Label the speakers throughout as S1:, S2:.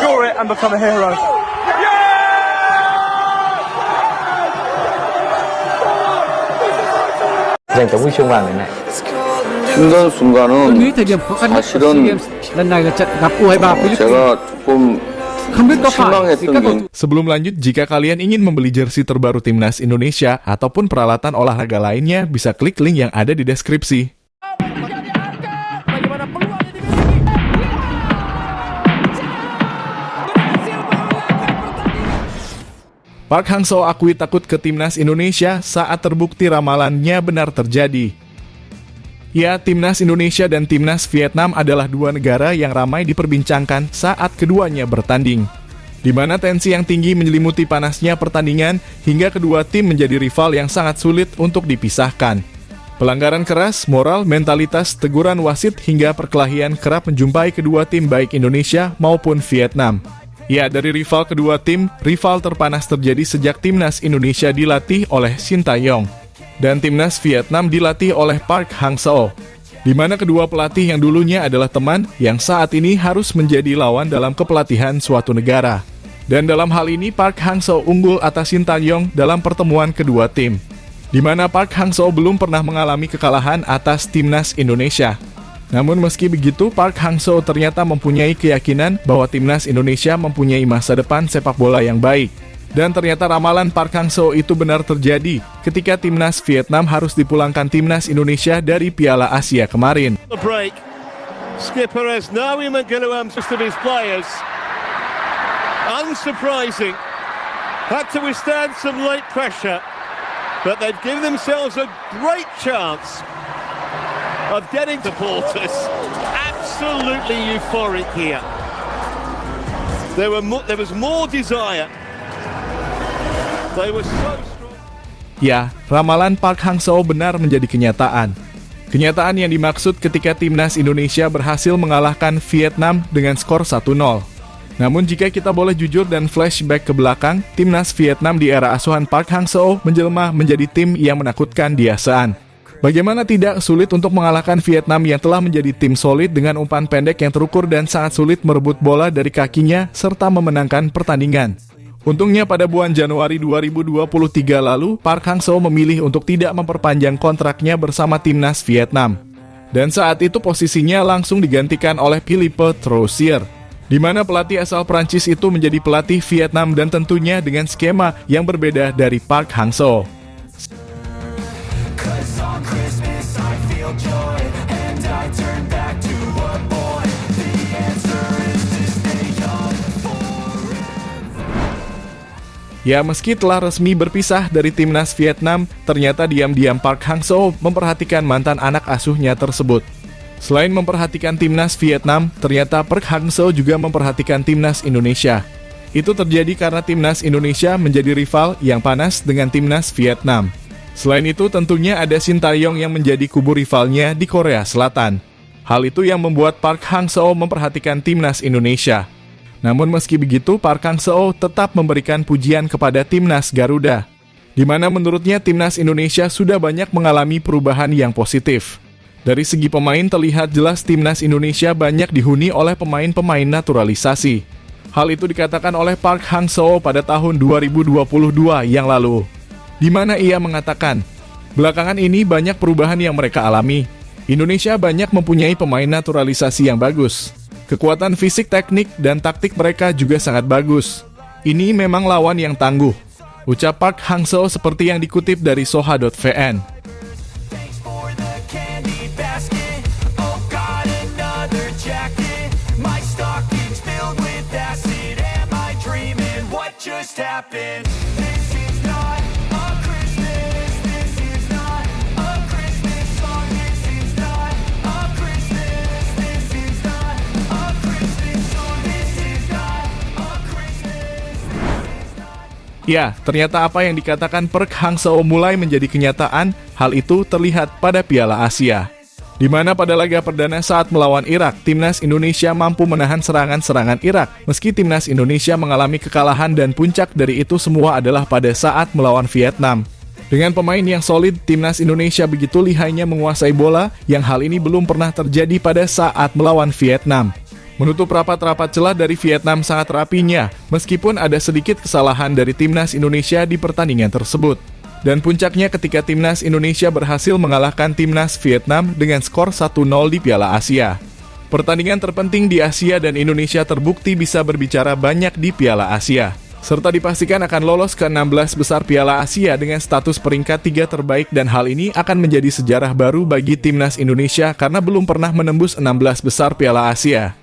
S1: score it and become a hero.
S2: Giành tấm huy chương vàng này này.
S3: 힘든
S4: Tôi
S3: 순간은
S4: nghĩ thời điểm khó khăn nhất của SEA
S3: 사실은
S4: Games lần này là trận gặp U23 Philippines.
S3: 제가 조금
S4: Không biết có phải vì các
S3: 실망했던
S4: cầu thủ
S3: 게
S5: Sebelum lanjut, jika kalian ingin membeli jersey terbaru Timnas Indonesia ataupun peralatan olahraga lainnya, bisa klik link yang ada di deskripsi. Park Hang-seo akui takut ke Timnas Indonesia saat terbukti ramalannya benar terjadi. Ya, Timnas Indonesia dan Timnas Vietnam adalah dua negara yang ramai diperbincangkan saat keduanya bertanding. Di mana tensi yang tinggi menyelimuti panasnya pertandingan hingga kedua tim menjadi rival yang sangat sulit untuk dipisahkan. Pelanggaran keras, moral, mentalitas, teguran wasit hingga perkelahian kerap menjumpai kedua tim baik Indonesia maupun Vietnam. Ya, dari rival kedua tim, rival terpanas terjadi sejak Timnas Indonesia dilatih oleh Shin Tae-yong dan Timnas Vietnam dilatih oleh Park Hang-seo, di mana kedua pelatih yang dulunya adalah teman yang saat ini harus menjadi lawan dalam kepelatihan suatu negara. Dan dalam hal ini Park Hang-seo unggul atas Shin Tae-yong dalam pertemuan kedua tim, di mana Park Hang-seo belum pernah mengalami kekalahan atas Timnas Indonesia. Namun meski begitu, Park Hang-seo ternyata mempunyai keyakinan bahwa Timnas Indonesia mempunyai masa depan sepak bola yang baik. Dan ternyata ramalan Park Hang-seo itu benar terjadi ketika Timnas Vietnam harus dipulangkan Timnas Indonesia dari Piala Asia kemarin.
S6: The break. Skipper Asnawi Maguiluam, most of his players. Unsurprising. Had to withstand some late pressure, but they've given themselves a great chance of getting supporters. Absolutely euphoric here. There was more desire. They were so strong.
S5: Ya, ramalan Park Hang-seo benar menjadi kenyataan. Kenyataan yang dimaksud ketika Timnas Indonesia berhasil mengalahkan Vietnam dengan skor 1-0. Namun jika kita boleh jujur dan flashback ke belakang, Timnas Vietnam di era asuhan Park Hang-seo menjelma menjadi tim yang menakutkan di ASEAN. Bagaimana tidak sulit untuk mengalahkan Vietnam yang telah menjadi tim solid dengan umpan pendek yang terukur dan sangat sulit merebut bola dari kakinya serta memenangkan pertandingan. Untungnya pada bulan Januari 2023 lalu, Park Hang-seo memilih untuk tidak memperpanjang kontraknya bersama Timnas Vietnam. Dan saat itu posisinya langsung digantikan oleh Philippe Troussier, di mana pelatih asal Prancis itu menjadi pelatih Vietnam dan tentunya dengan skema yang berbeda dari Park Hang-seo. Ya, meski telah resmi berpisah dari Timnas Vietnam, ternyata diam-diam Park Hang-seo memperhatikan mantan anak asuhnya tersebut. Selain memperhatikan Timnas Vietnam, ternyata Park Hang-seo juga memperhatikan Timnas Indonesia. Itu terjadi karena Timnas Indonesia menjadi rival yang panas dengan Timnas Vietnam. Selain itu, tentunya ada Shin Tae-yong yang menjadi kubu rivalnya di Korea Selatan. Hal itu yang membuat Park Hang-seo memperhatikan Timnas Indonesia. Namun meski begitu, Park Hang-seo tetap memberikan pujian kepada Timnas Garuda, di mana menurutnya Timnas Indonesia sudah banyak mengalami perubahan yang positif. Dari segi pemain terlihat jelas Timnas Indonesia banyak dihuni oleh pemain-pemain naturalisasi. Hal itu dikatakan oleh Park Hang-seo pada tahun 2022 yang lalu, di mana ia mengatakan, belakangan ini banyak perubahan yang mereka alami. Indonesia banyak mempunyai pemain naturalisasi yang bagus. Kekuatan fisik, teknik, dan taktik mereka juga sangat bagus. Ini memang lawan yang tangguh, ucap Park Hang-seo seperti yang dikutip dari soha.vn. Ya, ternyata apa yang dikatakan Park Hang-seo mulai menjadi kenyataan. Hal itu terlihat pada Piala Asia, di mana pada laga perdana saat melawan Irak, Timnas Indonesia mampu menahan serangan-serangan Irak, meski Timnas Indonesia mengalami kekalahan dan puncak dari itu semua adalah pada saat melawan Vietnam. Dengan pemain yang solid, Timnas Indonesia begitu lihainya menguasai bola, yang hal ini belum pernah terjadi pada saat melawan Vietnam. Menutup rapat-rapat celah dari Vietnam sangat rapinya, meskipun ada sedikit kesalahan dari timnas Indonesia di pertandingan tersebut. Dan puncaknya ketika timnas Indonesia berhasil mengalahkan timnas Vietnam dengan skor 1-0 di Piala Asia. Pertandingan terpenting di Asia dan Indonesia terbukti bisa berbicara banyak di Piala Asia, serta dipastikan akan lolos ke 16 besar Piala Asia dengan status peringkat 3 terbaik, dan hal ini akan menjadi sejarah baru bagi timnas Indonesia karena belum pernah menembus 16 besar Piala Asia.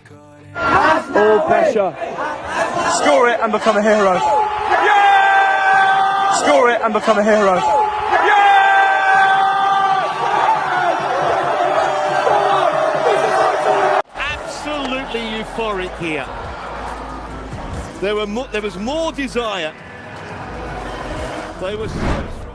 S1: All pressure. Score it and become a hero. Score it and become a hero.
S6: Absolutely euphoric here. There was more desire. They were so strong.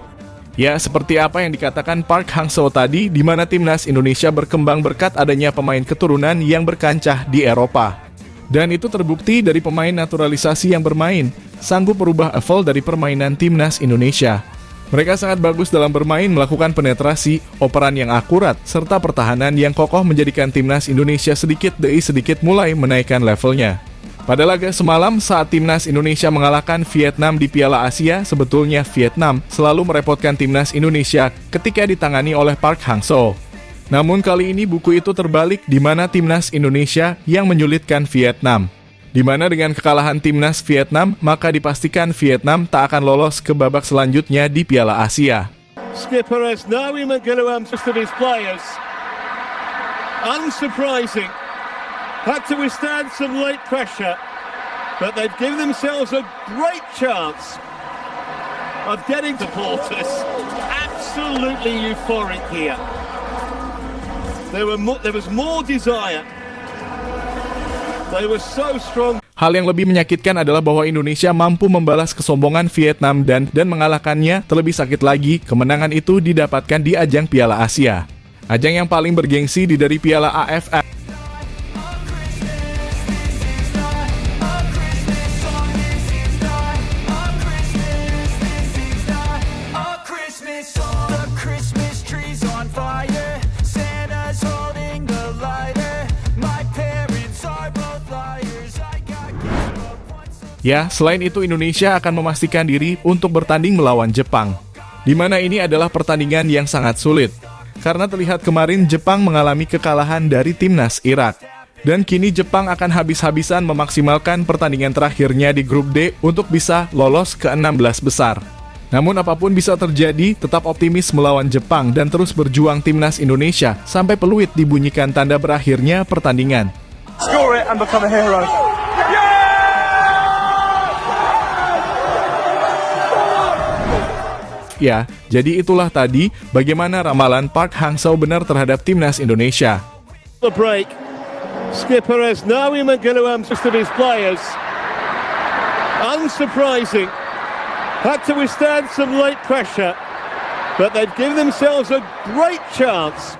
S5: Ya, seperti apa yang dikatakan Park Hang-seo tadi, di mana timnas Indonesia berkembang berkat adanya pemain keturunan yang berkancah di Eropa. Dan itu terbukti dari pemain naturalisasi yang bermain, sanggup merubah level dari permainan timnas Indonesia. Mereka sangat bagus dalam bermain, melakukan penetrasi, operan yang akurat, serta pertahanan yang kokoh menjadikan timnas Indonesia sedikit demi sedikit mulai menaikkan levelnya. Pada laga semalam saat timnas Indonesia mengalahkan Vietnam di Piala Asia, sebetulnya Vietnam selalu merepotkan timnas Indonesia ketika ditangani oleh Park Hang-seo. Namun kali ini buku itu terbalik, di mana timnas Indonesia yang menyulitkan Vietnam. Di mana dengan kekalahan timnas Vietnam, maka dipastikan Vietnam tak akan lolos ke babak selanjutnya di Piala Asia.
S6: Skipper Asnawi Maguiluam, most of his players, unsurprising, had to withstand some late pressure, but they've given themselves a great chance of getting supporters. Absolutely euphoric here. There was more desire. They were so strong.
S5: Hal yang lebih menyakitkan adalah bahwa Indonesia mampu membalas kesombongan Vietnam dan mengalahkannya. Terlebih sakit lagi, kemenangan itu didapatkan di ajang Piala Asia. Ajang yang paling bergengsi dari Piala AFF. Ya, selain itu Indonesia akan memastikan diri untuk bertanding melawan Jepang, di mana ini adalah pertandingan yang sangat sulit. Karena terlihat kemarin Jepang mengalami kekalahan dari timnas Irak. Dan kini Jepang akan habis-habisan memaksimalkan pertandingan terakhirnya di grup D untuk bisa lolos ke 16 besar. Namun apapun bisa terjadi, tetap optimis melawan Jepang dan terus berjuang timnas Indonesia sampai peluit dibunyikan tanda berakhirnya pertandingan.
S1: Score it and become a hero.
S5: Ya, jadi itulah tadi bagaimana ramalan Park Hang-seo benar terhadap timnas Indonesia.
S6: The break. Skipper Asnawi Maguiluam, most of his players, unsurprising, had to withstand some late pressure, but they've given themselves a great chance